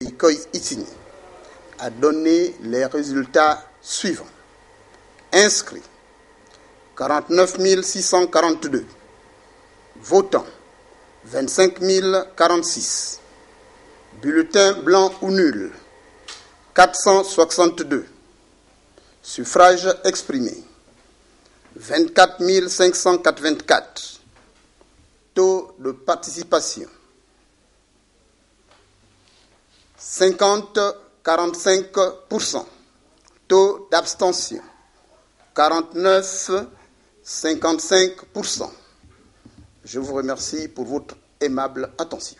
Itini a donné les résultats suivants. Inscrits 49 642, votants 25 046, bulletins blancs ou nuls 462, suffrages exprimés 24 584, taux de participation 50,45%, taux d'abstention 49,55%. Je vous remercie pour votre aimable attention.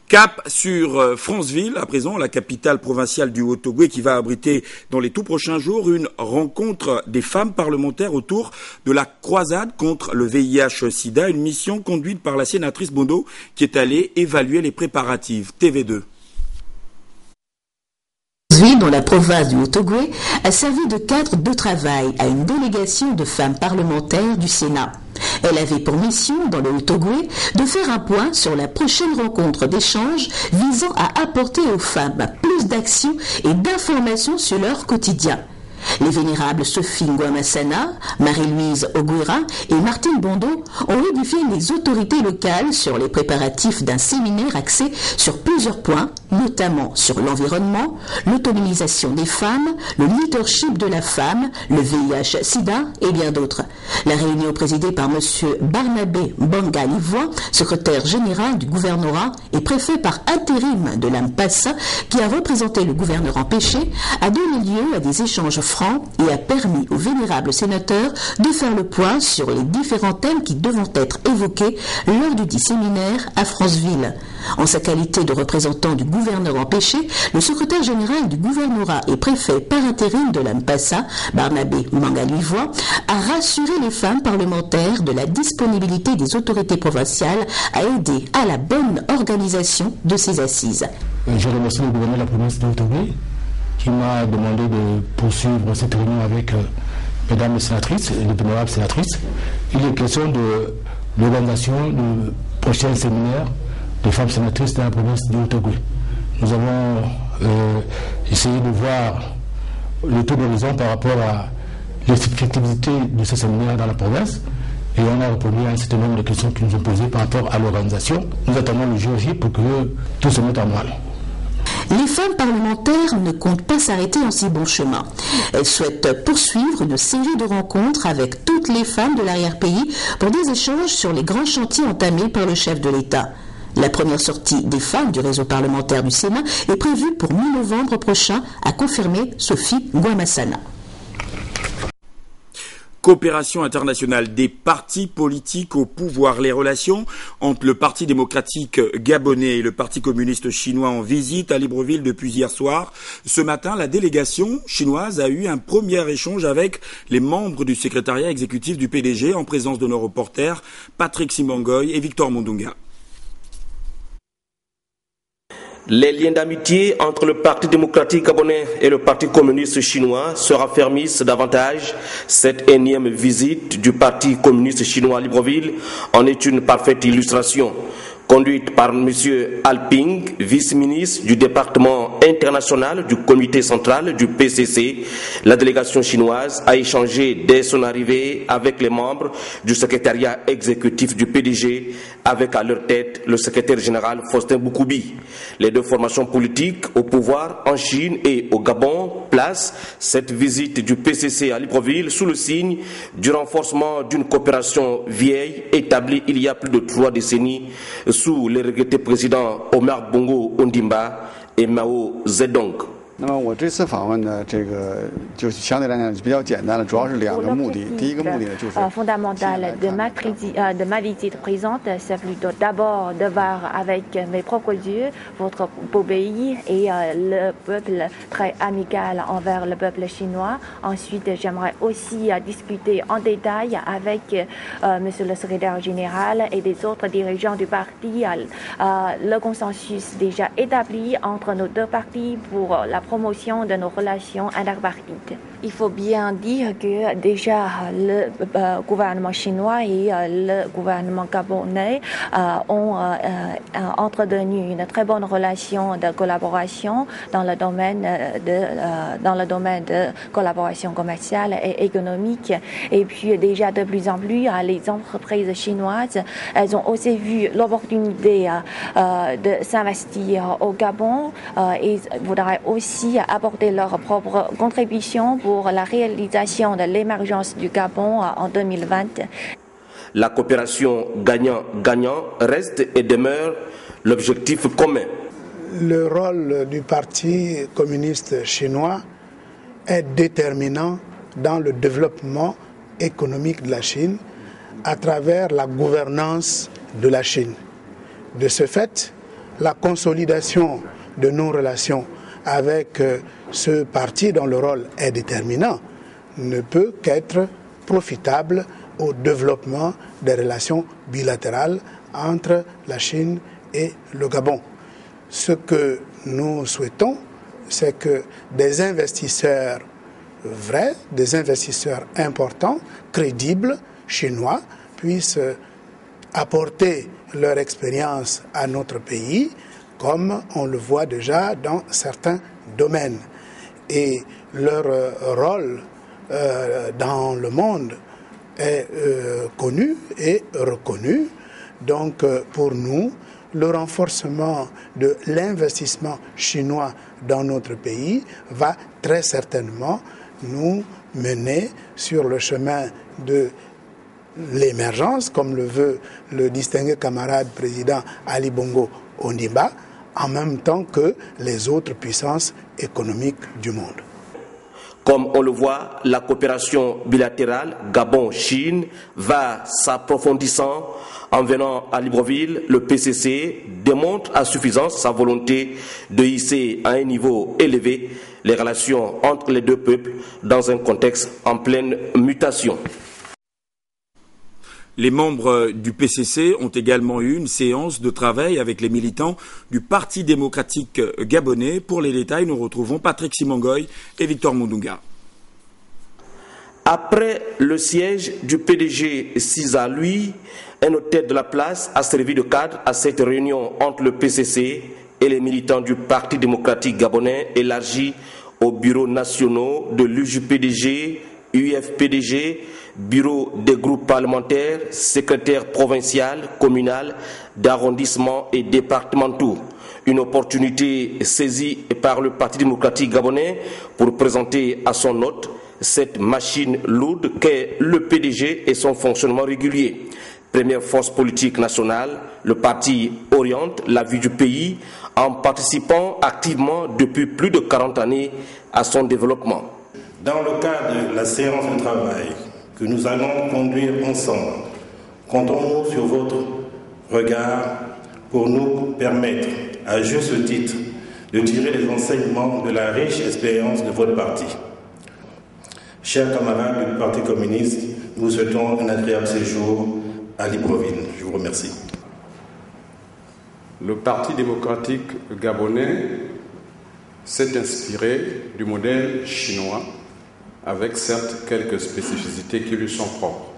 Cap sur Franceville, à présent, la capitale provinciale du Haut-Ogooué, qui va abriter dans les tout prochains jours une rencontre des femmes parlementaires autour de la croisade contre le VIH-Sida, une mission conduite par la sénatrice Bondo qui est allée évaluer les préparatifs. TV2. Dans la province du Haut-Ogooué, a servi de cadre de travail à une délégation de femmes parlementaires du Sénat. Elle avait pour mission, dans le Haut-Ogooué, de faire un point sur la prochaine rencontre d'échange visant à apporter aux femmes plus d'actions et d'informations sur leur quotidien. Les vénérables Sophie Ngouamassana, Marie-Louise Oguira et Martine Bondo ont édifié les autorités locales sur les préparatifs d'un séminaire axé sur plusieurs points, notamment sur l'environnement, l'autonomisation des femmes, le leadership de la femme, le VIH-Sida et bien d'autres. La réunion présidée par M. Barnabé Mbanga-Livois, secrétaire général du gouvernorat et préfet par intérim de l'Ampassa, qui a représenté le gouverneur empêché, a donné lieu à des échanges francs et a permis aux vénérables sénateurs de faire le point sur les différents thèmes qui devront être évoqués lors du dit séminaire à Franceville. En sa qualité de représentant du gouverneur empêché, le secrétaire général du gouvernorat et préfet par intérim de l'Ampassa, Barnabé Mbanga-Livois, a rassuré les femmes parlementaires de la disponibilité des autorités provinciales à aider à la bonne organisation de ces assises. Je remercie le gouverneur de la province de Haut-Ogooué qui m'a demandé de poursuivre cette réunion avec mesdames les sénatrices et les honorables sénatrices. Il est question de l'organisation du prochain séminaire des femmes sénatrices de la province de Haut-Ogooué. Nous avons essayé de voir le tour d'horizon par rapport à l'effectivité de ce séminaire dans la province et on a répondu à un certain nombre de questions qui nous ont posées par rapport à l'organisation. Nous attendons le jour J pour que tout se mette en branle. Les femmes parlementaires ne comptent pas s'arrêter en si bon chemin. Elles souhaitent poursuivre une série de rencontres avec toutes les femmes de l'arrière-pays pour des échanges sur les grands chantiers entamés par le chef de l'État. La première sortie des femmes du réseau parlementaire du Sénat est prévue pour mi-novembre prochain, a confirmé Sophie Ngouamassana. Coopération internationale des partis politiques au pouvoir. Les relations entre le Parti démocratique gabonais et le Parti communiste chinois en visite à Libreville depuis hier soir. Ce matin, la délégation chinoise a eu un premier échange avec les membres du secrétariat exécutif du PDG en présence de nos reporters Patrick Simbangoy et Victor Mondunga. Les liens d'amitié entre le Parti démocratique gabonais et le Parti communiste chinois se raffermissent davantage. Cette énième visite du Parti communiste chinois à Libreville en est une parfaite illustration. Conduite par M. Alping, vice-ministre du département international du comité central du PCC, la délégation chinoise a échangé dès son arrivée avec les membres du secrétariat exécutif du PDG, avec à leur tête le secrétaire général Faustin Boukoubi. Les deux formations politiques au pouvoir en Chine et au Gabon placent cette visite du PCC à Libreville sous le signe du renforcement d'une coopération vieille établie il y a plus de 3 décennies sous les regrettés présidents Omar Bongo Ondimba et Mao Zedong. 那么我这次访问呢，这个就相对来讲比较简单了，主要是2个目的。第一个目的呢就是 fondamentale de ma visite présente, c'est plutôt d'abord de voir avec mes propres yeux votre beau pays et le peuple très amical envers le peuple chinois. Ensuite, j'aimerais aussi discuter en détail avec Monsieur le secrétaire général et des autres dirigeants du parti. Le consensus déjà établi entre nos deux partis pour la promotion de nos relations interpartites. Il faut bien dire que déjà le gouvernement chinois et le gouvernement gabonais ont entretenu une très bonne relation de collaboration dans le domaine de collaboration commerciale et économique. Et puis déjà de plus en plus, les entreprises chinoises, elles ont aussi vu l'opportunité de s'investir au Gabon et voudraient aussi apporter leur propre contribution pour la réalisation de l'émergence du Gabon en 2020. La coopération gagnant-gagnant reste et demeure l'objectif commun. Le rôle du Parti communiste chinois est déterminant dans le développement économique de la Chine à travers la gouvernance de la Chine. De ce fait, la consolidation de nos relations avec ce parti dont le rôle est déterminant ne peut qu'être profitable au développement des relations bilatérales entre la Chine et le Gabon. Ce que nous souhaitons, c'est que des investisseurs vrais, des investisseurs importants, crédibles, chinois, puissent apporter leur expérience à notre pays, comme on le voit déjà dans certains domaines. Et leur rôle dans le monde est connu et reconnu. Donc pour nous, le renforcement de l'investissement chinois dans notre pays va très certainement nous mener sur le chemin de l'émergence, comme le veut le distingué camarade président Ali Bongo Ondimba, en même temps que les autres puissances économiques du monde. Comme on le voit, la coopération bilatérale Gabon-Chine va s'approfondissant. En venant à Libreville, le PCC démontre à suffisance sa volonté de hisser à un niveau élevé les relations entre les deux peuples dans un contexte en pleine mutation. Les membres du PCC ont également eu une séance de travail avec les militants du Parti démocratique gabonais. Pour les détails, nous retrouvons Patrick Simongoy et Victor Mundunga. Après le siège du PDG Cisa, lui, un hôtel de la place a servi de cadre à cette réunion entre le PCC et les militants du Parti démocratique gabonais élargi aux bureaux nationaux de l'UJPDG, UFPDG, bureau des groupes parlementaires, secrétaire provincial, communal, d'arrondissement et départementaux. Une opportunité saisie par le Parti démocratique gabonais pour présenter à son hôte cette machine lourde qu'est le PDG et son fonctionnement régulier. Première force politique nationale, le parti oriente la vie du pays en participant activement depuis plus de 40 années à son développement. Dans le cadre de la séance de travail que nous allons conduire ensemble, comptons-nous sur votre regard pour nous permettre, à juste titre, de tirer les enseignements de la riche expérience de votre parti. Chers camarades du Parti communiste, nous vous souhaitons un agréable séjour à Libreville. Je vous remercie. Le Parti démocratique gabonais s'est inspiré du modèle chinois, avec certes quelques spécificités qui lui sont propres.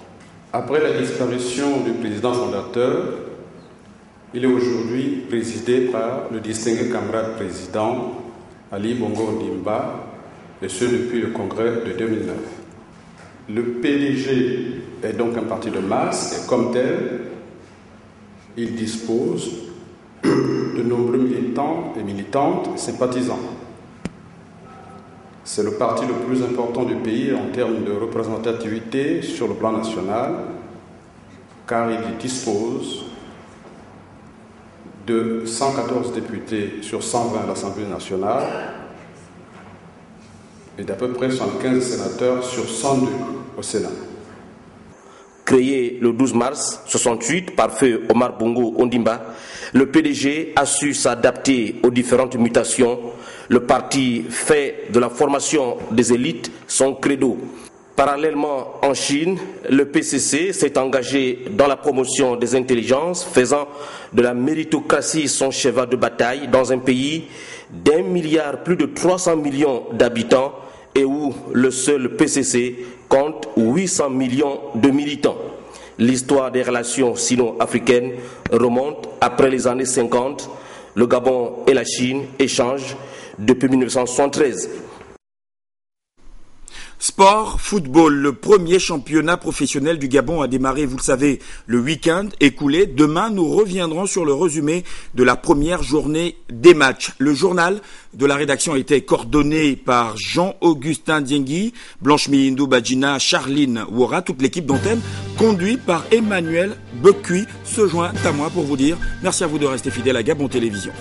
Après la disparition du président fondateur, il est aujourd'hui présidé par le distingué camarade président Ali Bongo Ondimba, et ce depuis le congrès de 2009. Le PDG est donc un parti de masse et comme tel, il dispose de nombreux militants et militantes sympathisants. C'est le parti le plus important du pays en termes de représentativité sur le plan national, car il dispose de 114 députés sur 120 à l'Assemblée nationale et d'à peu près 75 sénateurs sur 102 au Sénat. Créé le 12 mars 1968 par feu Omar Bongo Ondimba, le PDG a su s'adapter aux différentes mutations. Le parti fait de la formation des élites son credo. Parallèlement, en Chine, le PCC s'est engagé dans la promotion des intelligences, faisant de la méritocratie son cheval de bataille dans un pays d'1 milliard, plus de 300 millions d'habitants et où le seul PCC compte 800 millions de militants. L'histoire des relations sino-africaines remonte après les années 50. Le Gabon et la Chine échangent depuis 1973. Sport, football, le premier championnat professionnel du Gabon a démarré, vous le savez, le week-end écoulé. Demain, nous reviendrons sur le résumé de la première journée des matchs. Le journal de la rédaction a été coordonné par Jean-Augustin Diengui, Blanche Miyindou Badjina, Charline Wora, toute l'équipe d'antenne, conduit par Emmanuel Becuy, se joint à moi pour vous dire merci à vous de rester fidèles à Gabon Télévision.